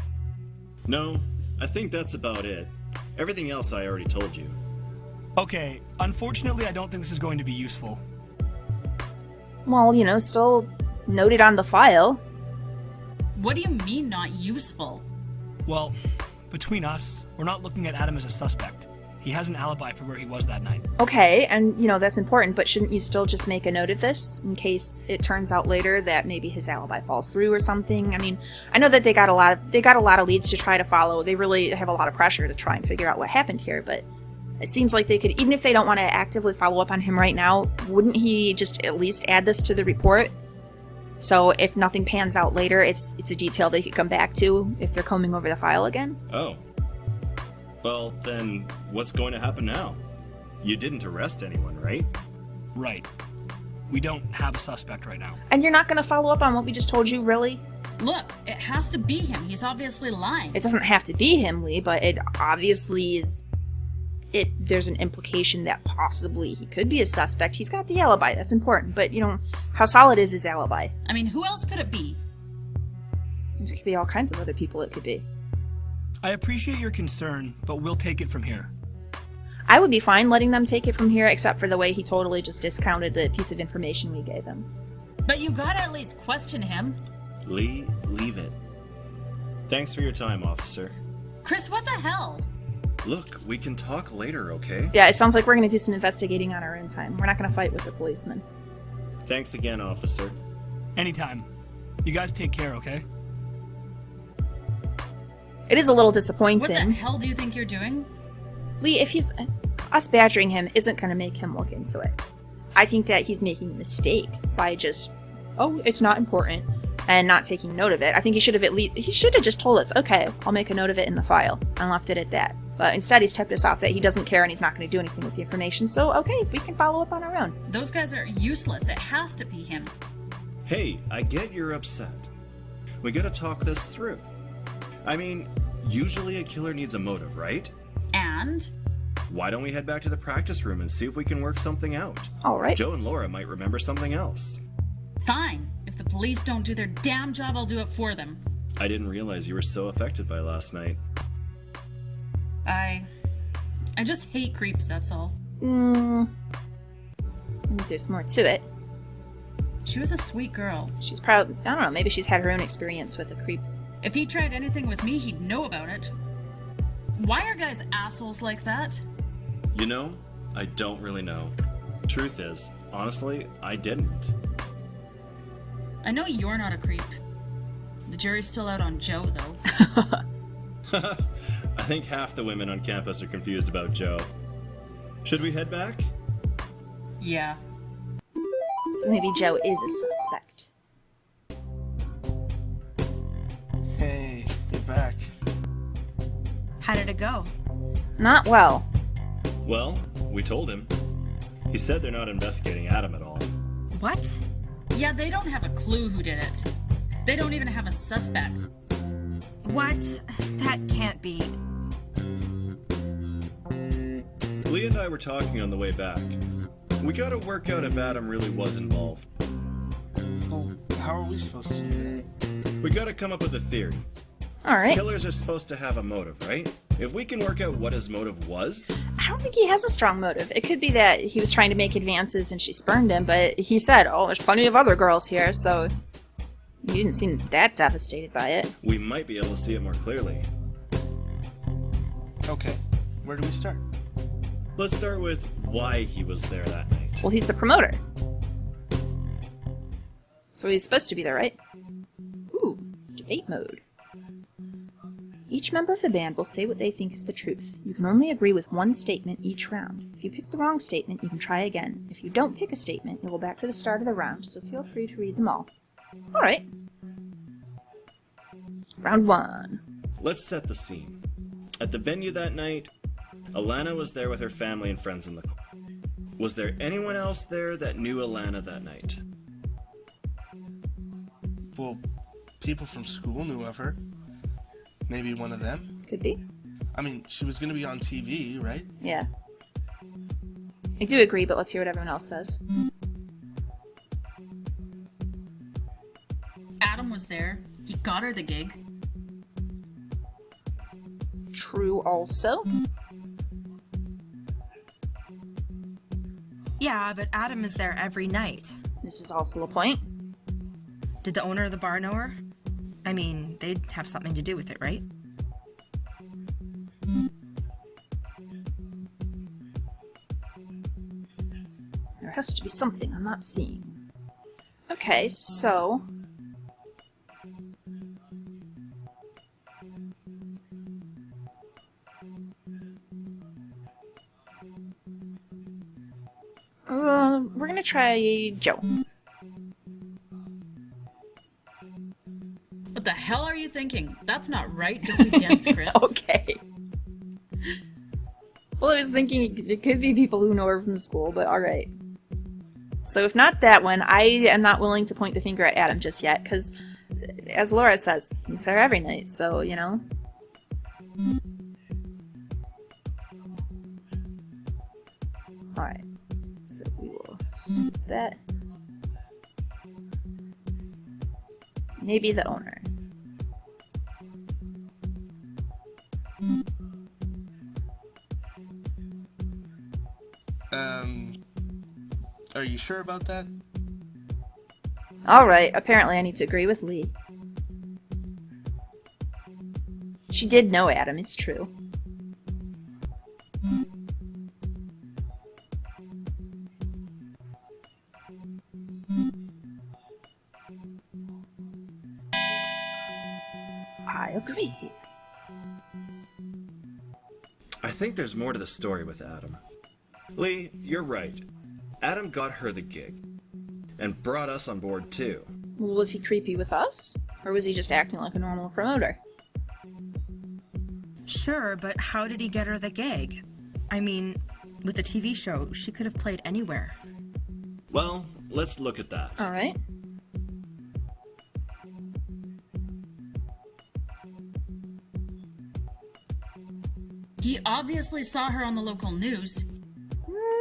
No, I think that's about it. Everything else I already told you. Okay, unfortunately I don't think this is going to be useful. Well, still noted on the file. What do you mean not useful? Well, between us, we're not looking at Adam as a suspect. He has an alibi for where he was that night. Okay, and that's important, but shouldn't you still just make a note of this in case it turns out later that maybe his alibi falls through or something? I mean, I know that they got a lot of leads to try to follow. They really have a lot of pressure to try and figure out what happened here, but It seems like they could, even if they don't want to actively follow up on him right now, wouldn't he just at least add this to the report? So if nothing pans out later, it's a detail they could come back to if they're combing over the file again. Oh. Well, then what's going to happen now? You didn't arrest anyone, right? Right. We don't have a suspect right now. And you're not going to follow up on what we just told you, really? Look, it has to be him. He's obviously lying. It doesn't have to be him, Lee, but it obviously is... There's an implication that possibly he could be a suspect. He's got the alibi, that's important. But, how solid is his alibi? I mean, who else could it be? It could be all kinds of other people it could be. I appreciate your concern, but we'll take it from here. I would be fine letting them take it from here, except for the way he totally just discounted the piece of information we gave him. But you gotta at least question him. Lee, leave it. Thanks for your time, officer. Chris, what the hell? Look, we can talk later, okay? Yeah, it sounds like we're going to do some investigating on our own time. We're not going to fight with the policeman. Thanks again, officer. Anytime. You guys take care, okay? It is a little What the disappointing. hell do you think you're doing? Lee, if he's... Us badgering him isn't going to make him look into it. I think that he's making a mistake by just... Oh, it's not important. And not taking note of it. I think he should have He should have just told us, okay, I'll make a note of it in the file. And left it at that. But instead he's tipped us off that he doesn't care and he's not going to do anything with the information. So, okay, we can follow up on our own. Those guys are useless. It has to be him. Hey, I get you're upset. We gotta talk this through. I mean, usually a killer needs a motive, right? And? Why don't we head back to the practice room and see if we can work something out? Alright. Joe and Laura might remember something else. Fine. If the police don't do their damn job, I'll do it for them. I didn't realize you were so affected by last night. I just hate creeps, that's all. I think there's more to it. She was a sweet girl. She's probably... I don't know, maybe she's had her own experience with a creep. If he tried anything with me, he'd know about it. Why are guys assholes like that? You know, I don't really know. Truth is, honestly, I didn't. I know you're not a creep. The jury's still out on Joe, though. I think half the women on campus are confused about Joe. Should we head back? Yeah. So maybe Joe is a suspect. Hey, you're back. How did it go? Not well. Well, we told him. He said they're not investigating Adam at all. What? Yeah, they don't have a clue who did it. They don't even have a suspect. What? That can't be. Lee and I were talking on the way back. We gotta work out if Adam really was involved. Well, how are we supposed to do that? We gotta come up with a theory. Alright. Killers are supposed to have a motive, right? If we can work out what his motive was... I don't think he has a strong motive. It could be that he was trying to make advances and she spurned him, but he said, oh, there's plenty of other girls here, so... He didn't seem that devastated by it. We might be able to see it more clearly. Okay, where do we start? Let's start with why he was there that night. Well, he's the promoter. So he's supposed to be there, right? Ooh, debate mode. Each member of the band will say what they think is the truth. You can only agree with one statement each round. If you pick the wrong statement, you can try again. If you don't pick a statement, you'll go back to the start of the round, so feel free to read them all. Alright. Round 1. Let's set the scene. At the venue that night, Alana was there with her family and friends in the car. Was there anyone else there that knew Alana that night? Well, people from school knew of her. Maybe one of them. Could be. I mean, she was gonna be on TV, right? Yeah. I do agree, but let's hear what everyone else says. Adam was there. He got her the gig. True also. Yeah, but Adam is there every night. This is also a point. Did the owner of the bar know her? I mean, they'd have something to do with it, right? There has to be something I'm not seeing. Okay, so... We're gonna try Joe. What the hell are you thinking? That's not right. Don't be dense, Chris. Okay. Well, I was thinking it could be people who know her from school, but alright. So if not that one, I am not willing to point the finger at Adam just yet, because, as Laura says, he's there every night, so, you know. Alright. So we will skip that. Maybe the owner. Are you sure about that? Alright, apparently I need to agree with Lee. She did know Adam, it's true. I agree. I think there's more to the story with Adam. Lee, you're right. Adam got her the gig. And brought us on board too. Well, was he creepy with us? Or was he just acting like a normal promoter? Sure, but how did he get her the gig? I mean, with the TV show, she could have played anywhere. Well, let's look at that. Alright. He obviously saw her on the local news.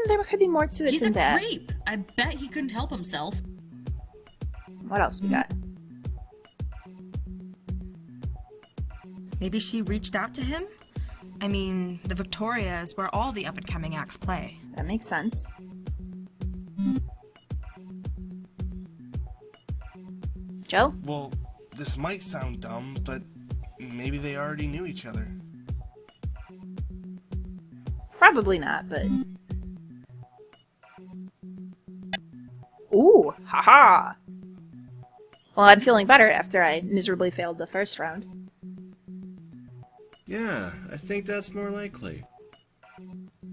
There could be more to it He's than a that. creep. I bet he couldn't help himself. What else we got? Maybe she reached out to him? I mean, the Victoria is where all the up-and-coming acts play. That makes sense. Joe? Well, this might sound dumb, but maybe they already knew each other. Probably not, but... Ooh, haha! Well, I'm feeling better after I miserably failed the first round. Yeah, I think that's more likely.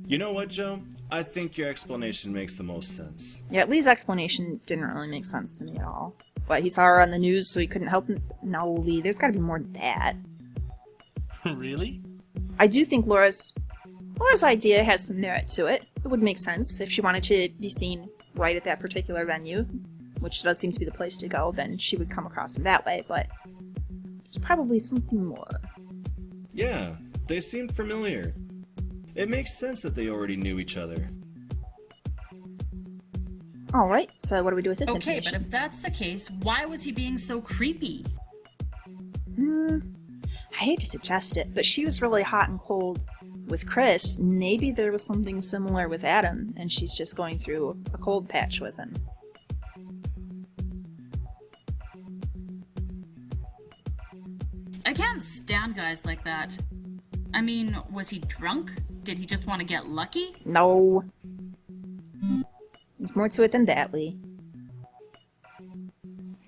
You know what, Joe? I think your explanation makes the most sense. Yeah, Lee's explanation didn't really make sense to me at all. What, he saw her on the news so he couldn't help him? No, Lee, there's gotta be more than that. Really? I do think Laura's idea has some merit to it. It would make sense if she wanted to be seen right at that particular venue, which does seem to be the place to go, then she would come across him that way, but there's probably something more. Yeah, they seemed familiar. It makes sense that they already knew each other. Alright, so what do we do with this Okay, information? but if that's the case, why was he being so creepy? I hate to suggest it, but she was really hot and cold with Chris. Maybe there was something similar with Adam, and she's just going through a cold patch with him. I can't stand guys like that. I mean, was he drunk? Did he just want to get lucky? No. There's more to it than that, Lee.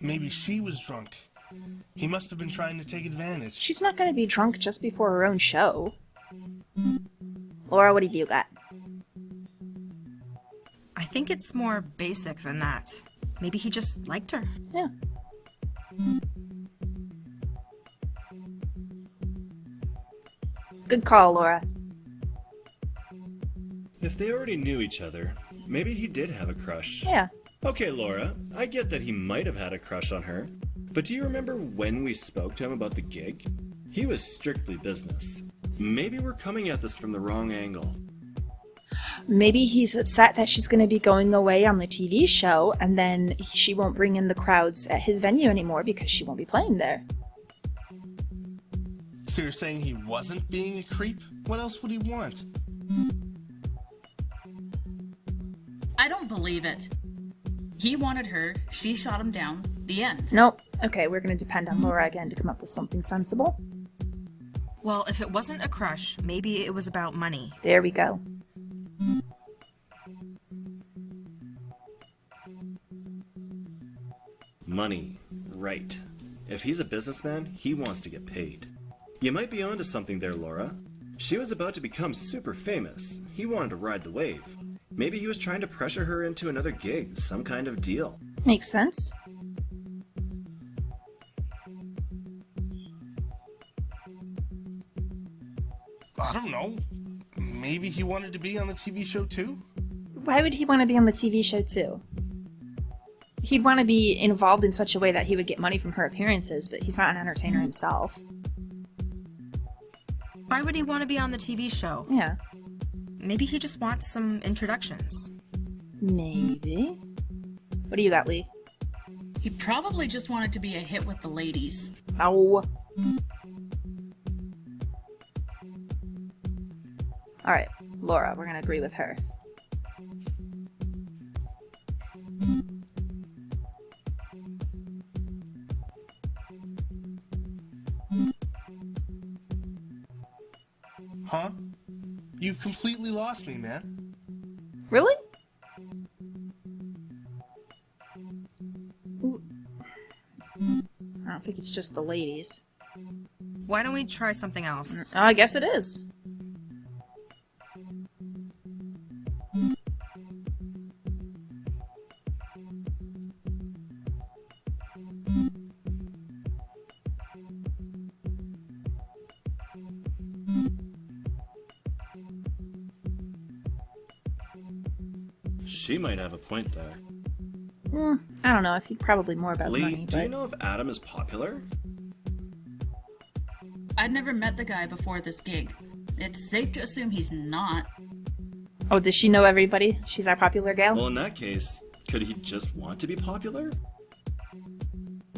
Maybe she was drunk. He must have been trying to take advantage. She's not gonna be drunk just before her own show. Laura, what have you got? I think it's more basic than that. Maybe he just liked her. Yeah. Good call, Laura. If they already knew each other, maybe he did have a crush. Yeah. Okay, Laura, I get that he might have had a crush on her, but do you remember when we spoke to him about the gig? He was strictly business. Maybe we're coming at this from the wrong angle. Maybe he's upset that she's going to be going away on the TV show, and then she won't bring in the crowds at his venue anymore because she won't be playing there. So you're saying he wasn't being a creep? What else would he want? I don't believe it. He wanted her, she shot him down, the end. Nope. Okay, we're going to depend on Laura again to come up with something sensible. Well, if it wasn't a crush, maybe it was about money. There we go. Money. Right. If he's a businessman, he wants to get paid. You might be onto something there, Laura. She was about to become super famous. He wanted to ride the wave. Maybe he was trying to pressure her into another gig, some kind of deal. Makes sense. I don't know. Maybe he wanted to be on the TV show too? Why would he want to be on the TV show too? He'd want to be involved in such a way that he would get money from her appearances, but he's not an entertainer himself. Why would he want to be on the TV show? Yeah. Maybe he just wants some introductions. Maybe. What do you got, Lee? He probably just wanted to be a hit with the ladies. Oh. Alright, Laura, we're gonna agree with her. Huh? You've completely lost me, man. Really? I don't think it's just the ladies. Why don't we try something else? Oh, I guess it is. She might have a point there. I don't know. I think probably more about Lee, money. do But you know if Adam is popular? I'd never met the guy before this gig. It's safe to assume he's not. Oh, does she know everybody? She's our popular gal? Well, in that case, could he just want to be popular?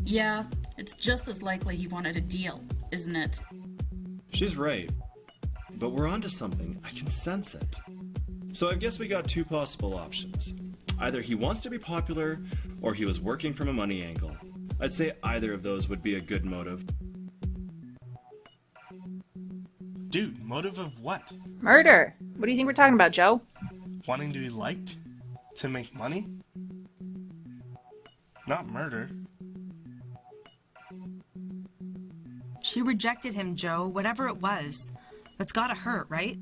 Yeah, it's just as likely he wanted a deal, isn't it? She's right. But we're onto something. I can sense it. So I guess we got two possible options. Either he wants to be popular, or he was working from a money angle. I'd say either of those would be a good motive. Dude, motive of what? Murder. What do you think we're talking about, Joe? Wanting to be liked? To make money? Not murder. She rejected him, Joe, whatever it was. It's gotta hurt, right?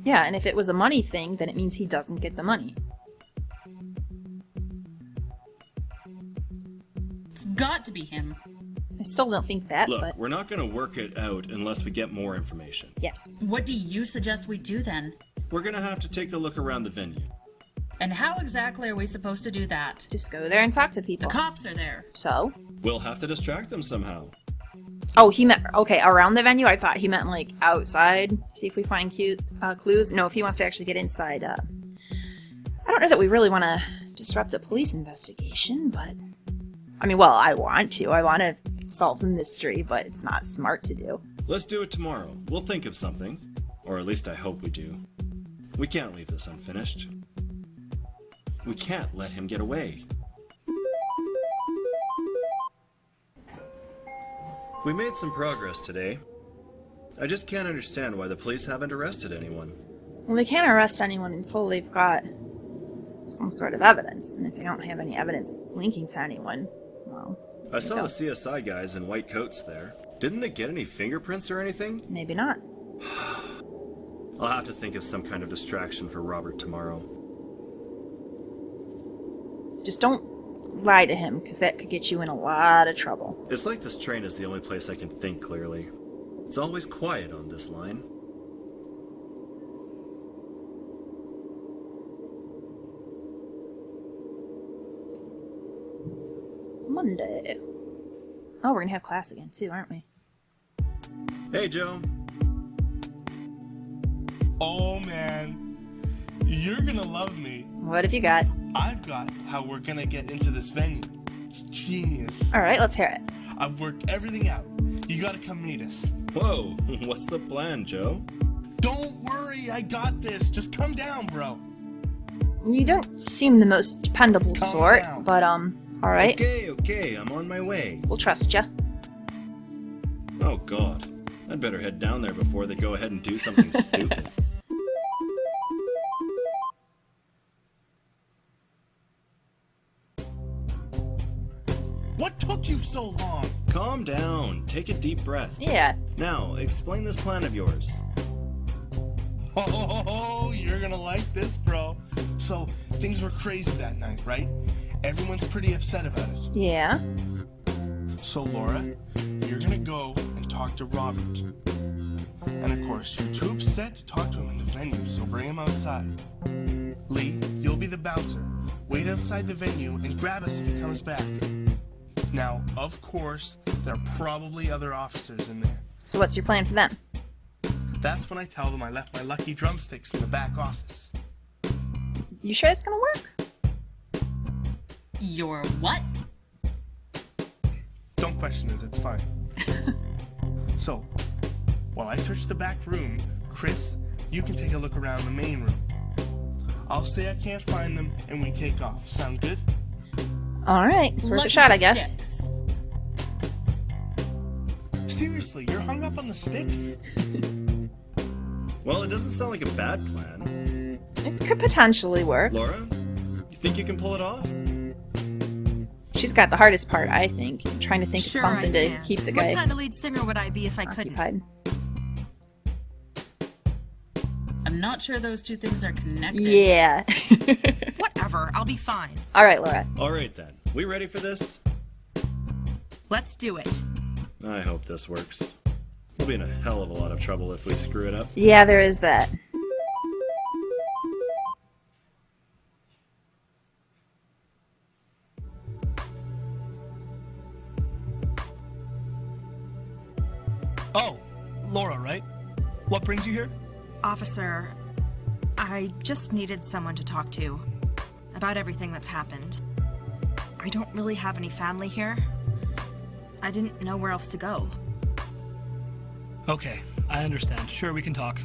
Yeah, and if it was a money thing, then it means he doesn't get the money. It's got to be him. I still don't think that, Look, but we're not going to work it out unless we get more information. yes. What do you suggest we do then? We're going to have to take a look around the venue. And how exactly are we supposed to do that? Just go there and talk to The people. cops are there. So? We'll have to distract them somehow. Oh, he meant, okay, around the venue? I thought he meant, like, outside. See if we find clues. No, if he wants to actually get inside, I don't know that we really want to disrupt a police investigation, but... I mean, well, I want to. I want to solve the mystery, but it's not smart to do. Let's do it tomorrow. We'll think of something. Or at least I hope we do. We can't leave this unfinished. We can't let him get away. We made some progress today. I just can't understand why the police haven't arrested anyone. Well, they can't arrest anyone until they've got some sort of evidence, and if they don't have any evidence linking to anyone, well... I saw the CSI guys in white coats there. Didn't they get any fingerprints or anything? Maybe not. I'll have to think of some kind of distraction for Robert tomorrow. Just don't lie to him, because that could get you in a lot of trouble. It's like this train is the only place I can think clearly. It's always quiet on this line. Monday. Oh, we're gonna have class again, too, aren't we? Hey, Joe. Oh man, you're gonna love me. What have you got? I've got how we're gonna get into this venue. It's genius. Alright, let's hear it. I've worked everything out. You gotta come meet us. Whoa, what's the plan, Joe? Don't worry, I got this. Just come down, bro. You don't seem the most dependable Calm sort, down. but, alright. Okay, I'm on my way. We'll trust ya. Oh, God. I'd better head down there before they go ahead and do something stupid. What took you so long? Calm down. Take a deep breath. Yeah. Now, explain this plan of yours. Oh, you're gonna like this, bro. So, things were crazy that night, right? Everyone's pretty upset about it. Yeah. So, Laura, you're gonna go and talk to Robert. And of course, you're too upset to talk to him in the venue, so bring him outside. Lee, you'll be the bouncer. Wait outside the venue and grab us if he comes back. Now, of course, there are probably other officers in there. So what's your plan for them? That's when I tell them I left my lucky drumsticks in the back office. You sure it's gonna work? Your what? Don't question it, it's fine. So, while I search the back room, Chris, you can take a look around the main room. I'll say I can't find them, and we take off. Sound good? Alright, it's worth a Lucky shot, I guess. sticks. Seriously, you're hung up on the sticks? Well, it doesn't sound like a bad plan. It could potentially work. Laura, you think you can pull it off? She's got the hardest part, I think. I'm trying to think Sure, of something I to can. keep the What guy kind of lead singer would I be if I couldn't? occupied. I'm not sure those two things are connected. Yeah. Whatever, I'll be fine. Alright, Laura. All right then. We ready for this? Let's do it. I hope this works. We'll be in a hell of a lot of trouble if we screw it up. Yeah, there is that. Oh, Laura, right? What brings you here? Officer, I just needed someone to talk to about everything that's happened. I don't really have any family here. I didn't know where else to go. Okay, I understand. Sure, we can talk.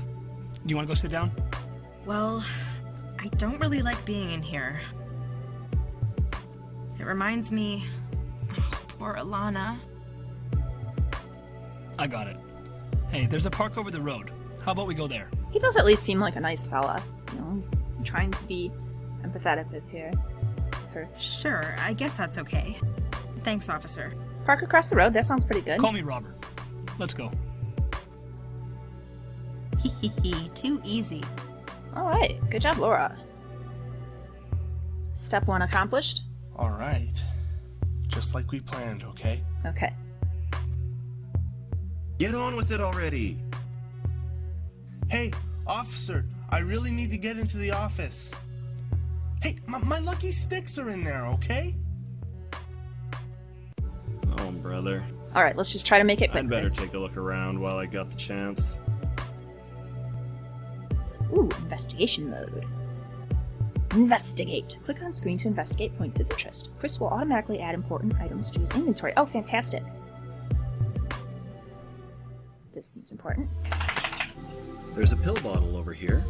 You want to go sit down? Well, I don't really like being in here. It reminds me... Oh, poor Alana. I got it. Hey, there's a park over the road. How about we go there? He does at least seem like a nice fella. You know, he's trying to be empathetic with her. Sure, I guess that's okay. Thanks, officer. Park across the road, that sounds pretty good. Call me Robert. Let's go. Too easy. Alright, good job, Laura. Step 1 accomplished. Alright. Just like we planned, okay? Okay. Get on with it already. Hey, officer, I really need to get into the office. Hey, my lucky sticks are in there, okay? Oh, brother. Alright, let's just try to make it quick. I'd better Chris. take a look around while I got the chance. Ooh, investigation mode. Investigate. Click on screen to investigate points of interest. Chris will automatically add important items to his inventory. Oh, fantastic. This seems important. There's a pill bottle over here.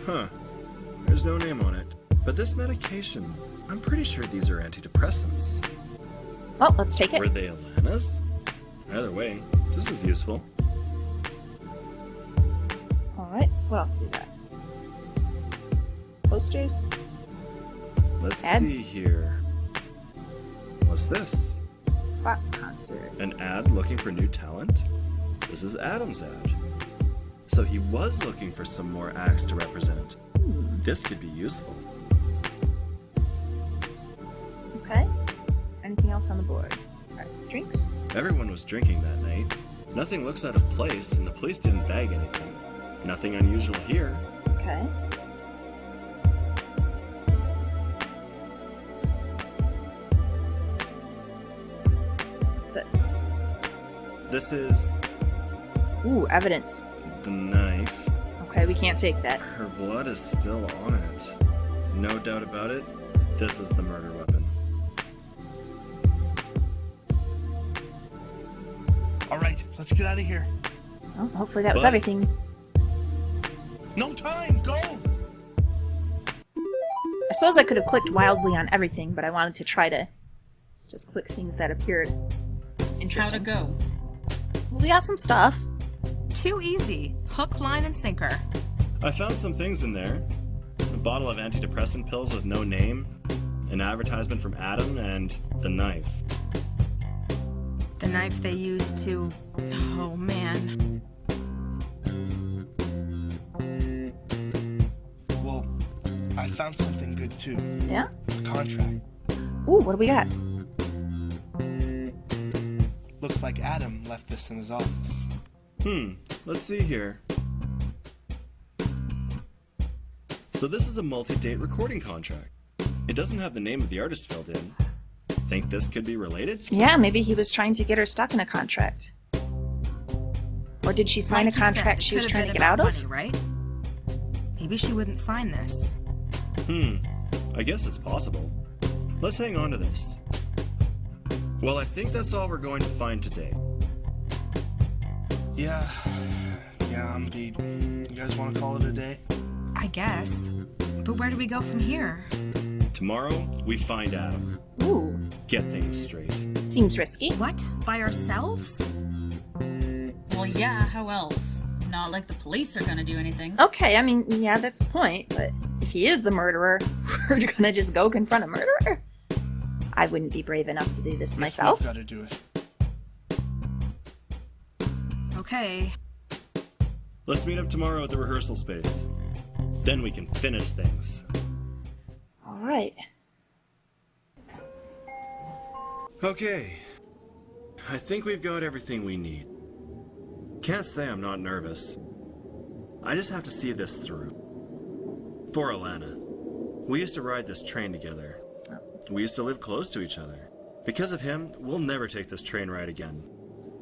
Huh. There's no name on it. But this medication, I'm pretty sure these are antidepressants. Well, let's take it. Were they Alana's? Either way, this is useful. Alright, what else do we got? Posters? Let's Ads? see here. What's this? Rock concert. An ad looking for new talent? This is Adam's ad. So he was looking for some more acts to represent. This could be useful. Okay. Anything else on the board? Alright, drinks? Everyone was drinking that night. Nothing looks out of place, and the police didn't bag anything. Nothing unusual here. Okay. What's this? This is Ooh, evidence. the knife. Okay, we can't take that. Her blood is still on it. No doubt about it, this is the murder weapon. Alright, let's get out of here. Well, hopefully that was But- everything. No time, go! I suppose I could have clicked wildly on everything, but I wanted to try to just click things that appeared How'd interesting. it go? Well, we got some stuff. Too easy. Hook, line, and sinker. I found some things in there. A bottle of antidepressant pills with no name, an advertisement from Adam, and the knife. The knife they used to... Oh, man. Well, I found something good too. Yeah? A contract. Ooh, what do we got? Looks like Adam left this in his office. Let's see here. So this is a multi-date recording contract. It doesn't have the name of the artist filled in. Think this could be related? Yeah, maybe he was trying to get her stuck in a contract. Or did she sign Like a you said, contract it she was could trying have to been get out about of? money, right? Maybe she wouldn't sign this. I guess it's possible. Let's hang on to this. Well, I think that's all we're going to find today. Yeah, I'm beat. You guys want to call it a day? I guess. But where do we go from here? Tomorrow, we find Adam. Ooh, Get things straight. seems risky. What? By ourselves? Well, yeah, how else? Not like the police are gonna do anything. Okay, I mean, yeah, that's the point, but if he is the murderer, we're gonna just go confront a murderer? I wouldn't be brave enough to do this myself. We've got to do it. Okay. Let's meet up tomorrow at the rehearsal space. Then we can finish things. Alright. Okay. I think we've got everything we need. Can't say I'm not nervous. I just have to see this through. For Alana. We used to ride this train together. We used to live close to each other. Because of him, we'll never take this train ride again.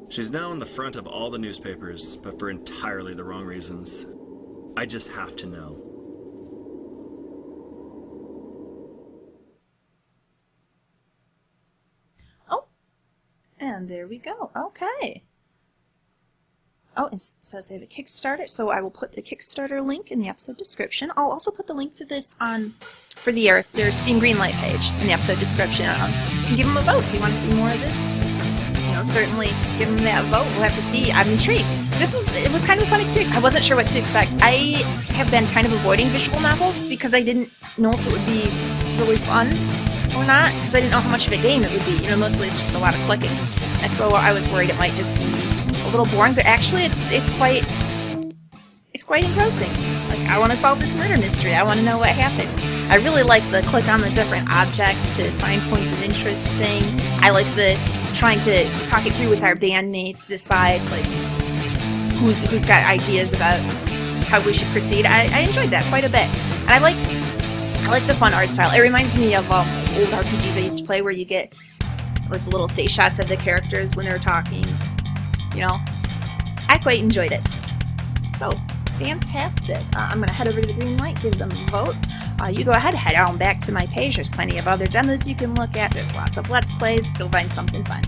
She's now in the front of all the newspapers, but for entirely the wrong reasons. I just have to know. Oh, and there we go. Okay. Oh, it says they have a Kickstarter, so I will put the Kickstarter link in the episode description. I'll also put the link to this on for their Steam Greenlight page in the episode description. So give them a vote if you want to see more of this. You know, certainly give them that vote. We'll have to see. I'm intrigued. It was kind of a fun experience. I wasn't sure what to expect. I have been kind of avoiding visual novels because I didn't know if it would be really fun or not, because I didn't know how much of a game it would be. You know, mostly it's just a lot of clicking, and so I was worried it might just be a little boring. But actually, it's quite engrossing. Like, I want to solve this murder mystery. I want to know what happens. I really like the click on the different objects to find points of interest thing. I like the trying to talk it through with our bandmates, decide like who's got ideas about how we should proceed. I enjoyed that quite a bit, and I like the fun art style. It reminds me of old RPGs I used to play where you get like little face shots of the characters when they're talking. You know, I quite enjoyed it. So, fantastic. I'm going to head over to the Greenlight, give them a vote. You go ahead, head on back to my page. There's plenty of other demos you can look at. There's lots of Let's Plays. You'll find something fun.